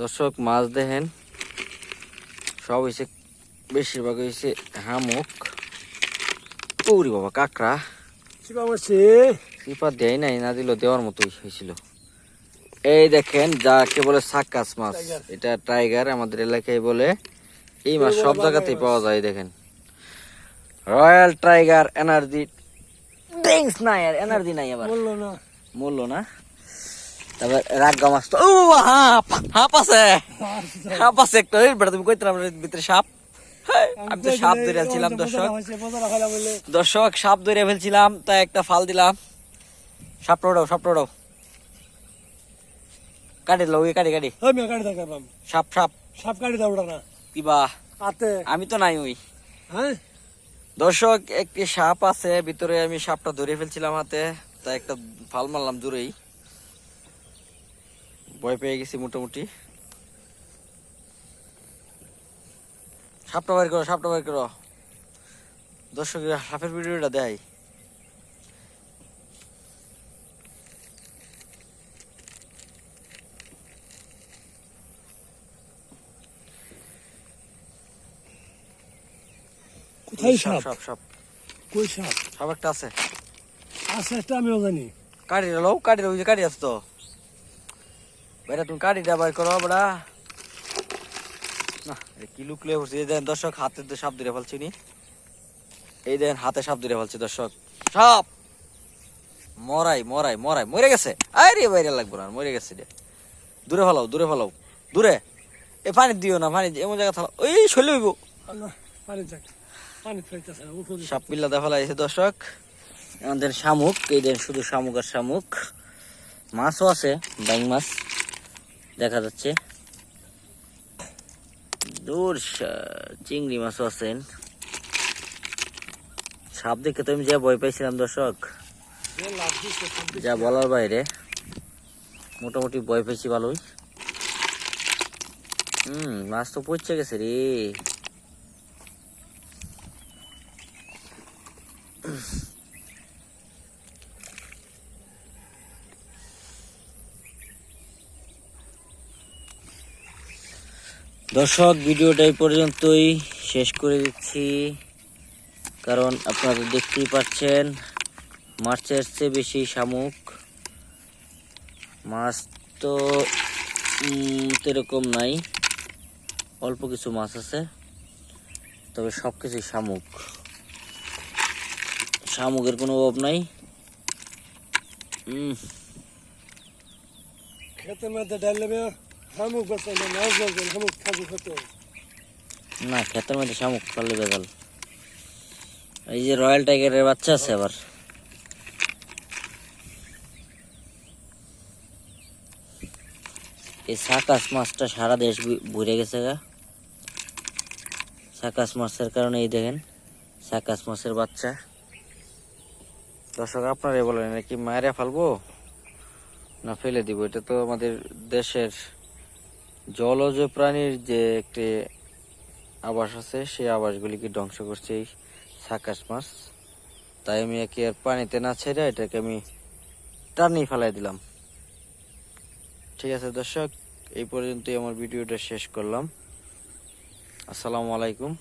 দর্শক মাছ দেখেন সব হয়েছে, বেশিরভাগ হয়েছে হামুক। ওরে বাবা কাঁকড়া সিপা দেয় নাই, না দিল দেওয়ার মতোই হয়েছিল। এই দেখেন যাকে বলে সাক্কাস মাছ, এটা টাইগার আমাদের এলাকায় বলে। এই মাছ সব জায়গাতেই পাওয়া যায়। দেখেন রয়্যাল টাইগার এনার্জি ড্রিঙ্কস নাই, আর এনার্জি নাই, আবার মূল্য না। তারপর রাগা মাছ তো হাঁপ আছে, হাঁপ আছে একটা। তুমি কইতে ভিতরে সাপ, আমি তো সাপ ধরে ছিলাম দর্শক সাপ ধরে ফেলছিলাম, তাই একটা ফাল দিলাম। সাপ ওড়াও, সাপ ওড়াও, কাটি লো, কাটি কাটি সাপ সাপ সাপ কাটি দাও না কিবা আমি তো নাই ওই। দর্শক একটি সাপ আছে ভিতরে, আমি সাপটা ধরে ফেলছিলাম হাতে, তাই একটা ফাল মারলাম দূরেই। ভয় পেয়ে গেছি মোটামুটি। সাপটা বাইর করো, সাপটা বাইর করো। দর্শক সাপের ভিডিওটা দেয়। কোথায় সাপ? সাপ সাপ কই সাপ? সাপ একটা আছে, আছে একটা, আমিও জানি। কাটি লো, কাটি লো, কাটি আছে তো বেটা, তুমি কাটিটা বাইর করো বেটা। না কি লুকলে পড়ছে। এই দেন দর্শক হাতে সাপ ধরে ফেলছি নি, এই দেন হাতে সাপ ধরে ফেলছি দর্শক। সাপ মরাই মরাই মরাই মরে গেছে। আরে বাইরে লাগবো না, মরে গেছে রে। দূরে ফেলাও, দূরে ফেলাও, দূরে। এ পানি দিও না, পানি এমন জায়গা থাকো ওই শৈল হইব। সাপ পিল্লা দেখা ফেলাইছে দর্শক। আমাদের শামুক, এই দেন শুধু শামুক আর শামুক। মাছও আছে, বাইং মাছ দেখা যাচ্ছে। দূর চিংড়ি মাছও আছেন। সাপ দেখে তো আমি যা ভয় পাইছিলাম দর্শক, যা বলার বাইরে। মোটামুটি ভয় পেয়েছি ভালোই। মাছ তো পচে গেছে রে। দর্শক ভিডিওটা এই পর্যন্তই শেষ করে দিচ্ছি, কারণ আপনারা দেখতেই পাচ্ছেন মাছের চেয়ে বেশি শামুক। মাছ তো এরকম নাই, অল্প কিছু মাছ আছে, তবে সব কিছুই শামুক। শামুকের কোনো অভাব নাই। খেতের মধ্যে ডাল শামুক বাঁচাইলে মাছ বাঁচবেন, শামুক থাকবে খেতে। না খেতের মধ্যে শামুক পারলে বেজাল। এই যে রয়্যাল টাইগারের বাচ্চা আছে আবার। এই সাকাস মাছটা সারা দেশ ভরে গেছে গা। সাকাস মাছের কারণে এই দেখেন সাকাস মাছের বাচ্চা। দর্শক আপনারাই বলেন নাকি মায়েরা ফেলবো না ফেলে দিব? এটা তো আমাদের দেশের জলজ প্রাণীর যে একটি আবাস আছে, সেই আবাসগুলিকে ধ্বংস করছে এই সাকাস মাছ। তাই আমি একে আর পানিতে না ছেড়ে এটাকে আমি টানেই ফেলাই দিলাম। ঠিক আছে দর্শক, এই পর্যন্তই আমার ভিডিওটা শেষ করলাম। আসসালামু আলাইকুম।